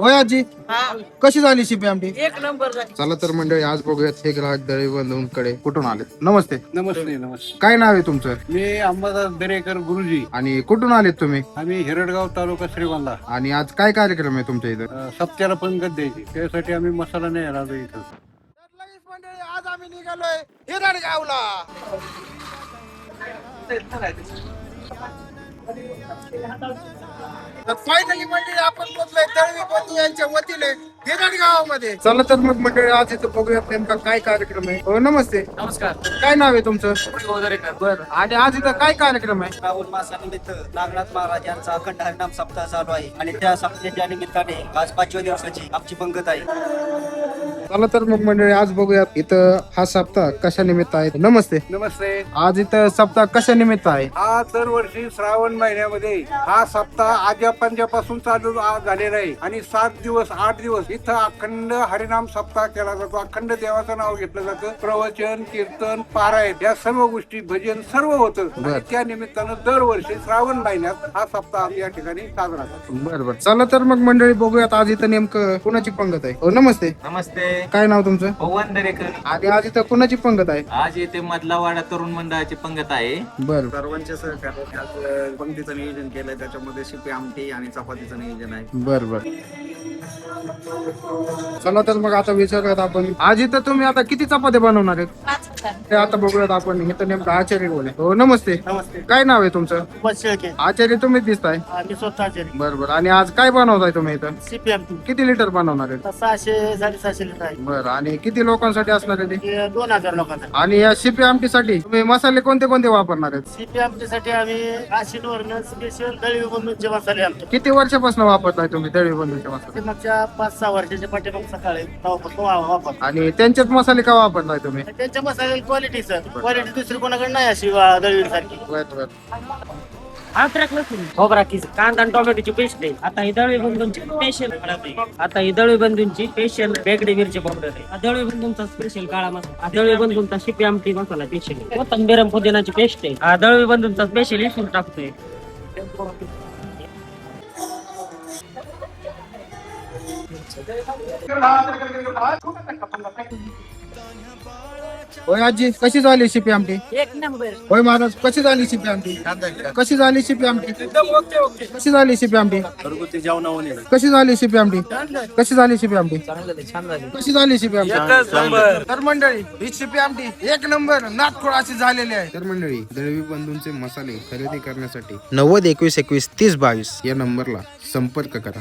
होय आजी, हा, कशी झाली शिपी आमटी? एक नंबर झाली. चला तर मंडळी, आज बघूयात हे ग्राहक दळीबंधूंकडे कुठून आले. नमस्ते, नमस्ते नमस्ते. काय नाव आहे तुमचं मी अंबादास दरेकर गुरुजी. आणि कुठून आलेत तुम्ही? आम्ही हिरडगाव तालुका श्रीगोंदा. आणि आज काय कार्यक्रम आहे तुमच्या इथं? सप्त्याला पंगत द्यायची, त्यासाठी आम्ही मसाला नाही आलो इथं. आज आम्ही निघालोय हिरडगावला. फायनली मंडळी आपण पोहोचलोय दळवी बंधू यांच्या वतीने हिरडगावामध्ये. चला तर मग मंडळी, आज इथं बघूयात नेमका काय कार्यक्रम आहे. हो नमस्ते, नमस्कार. काय नाव आहे तुमचं? बरं, आणि आज इथं काय कार्यक्रम आहे? श्रावण मासानिमित्त नागनाथ महाराज यांचा अखंड हरिनाम सप्ताह चालू आहे आणि त्या सप्ताहाच्या निमित्ताने आज 5व्या दिवसाची आमची पंगत आहे. चला तर मग मंडळी, आज बघूयात इथं हा सप्ताह कशा निमित्त आहे. नमस्ते, नमस्ते. आज इथं सप्ताह कशा निमित्त आहे? हा दरवर्षी श्रावण महिन्यामध्ये हा सप्ताह आज्या पंजापासून चालू झालेला आहे आणि 7 दिवस 8 दिवस इथं अखंड हरिनाम सप्ताह केला जातो. अखंड देवाचं नाव घेतलं जातं. प्रवचन, कीर्तन, पारायण या सर्व गोष्टी, भजन सर्व होतं. आणि त्या निमित्तानं दरवर्षी श्रावण महिन्यात हा सप्ताह आम्ही या ठिकाणी साजरा करतो. बरं बरं, चला तर मग मंडळी बघूयात आज इथं नेमकं कुणाची पंगत आहे. हो नमस्ते, नमस्ते. काय नाव तुमचं? पवन दरेकर. आणि आज इथं कुणाची पंगत आहे? आज येथे मधलावाडा तरुण मंडळाची पंगत आहे. बरं, सर्वांच्या सहकार्याने आज पंक्तीचं नियोजन केलंय. त्याच्यामध्ये शिपी आमटी आणि चपातीचं नियोजन आहे. बरं बरं. चला तर मग आता विचारूयात आपण, आज इथं तुम्ही आता किती चपात्या बनवणार आहेत ते आता बघूयात आपण. इथं नेमकं आचार्य बोले. हो नमस्ते, नमस्ते. काय नाव आहे तुमचं? शेळके. आचार्य तुम्ही दिसताय. आम्ही स्वतः आचार्य. बरं बरं, आणि आज काय बनवताय तुम्ही इथं? सीपीएम किती लिटर बनवणार आहेत? 600 750 लिटर आहे. बरं, आणि किती लोकांसाठी असणार आहे ते? हे 2000 लोकांचा. आणि या शिपी आमटीसाठी तुम्ही मसाले कोणते कोणते वापरणार आहेत? सीपीएम साठी आम्ही आशिनवरनं स्पेशल दळवी बंधूंचे मसाले आणतो. किती वर्षापासून वापरताय तुम्ही दळवी बंधूचे मसाले? ते मागच्या 5-6 वर्षाच्या पाठीमाग सकाळी तेव्हापासून वापरतो. आणि त्यांच्याच मसाले का वापरताय तुम्ही? त्यांच्या मसाले क्वालिटी सर, क्वालिटी दुसरी कोणाकडे नाही अशी दळवीसारखी. बरं बरं. अद्रक लसूण खोबरा किस कांदा आणि टोमॅटोची पेस्ट आहे. आता ही दळवी बंधूंची स्पेशल हळद आहे. आता ही दळवी बंधूंची स्पेशल बेगडी मिरची पावडर आहे. हा दळवी बंधूंचा स्पेशल काळा मसाला. हा दळवी बंधूंचा शिपी आमटी मसाला स्पेशल आहे. कोथिंबीर आणि पुदिनाची पेस्ट आहे. हा दळवी बंधूंचा स्पेशल इसून टाकतोय. होय आजी, कशी झाली शिपी आमटी? एक नंबर. होय महाराज, कशी झाली शिपी आमटी? कशी झाली शिपी आमटी? कशी झाली शिपी आमटी? घरगुती जेवणावरून कशी झाली शिपी आमटी? कशी झाली शिपी आमटी? कशी झाली शिपी आमटी? तर मंडळी, ही शिपी आमटी एक नंबर नाटखोळ अशी झालेली आहे. तर मंडळी, दळवी बंधूंचे मसाले खरेदी करण्यासाठी 90 21 21 30 22 या नंबरला संपर्क करा.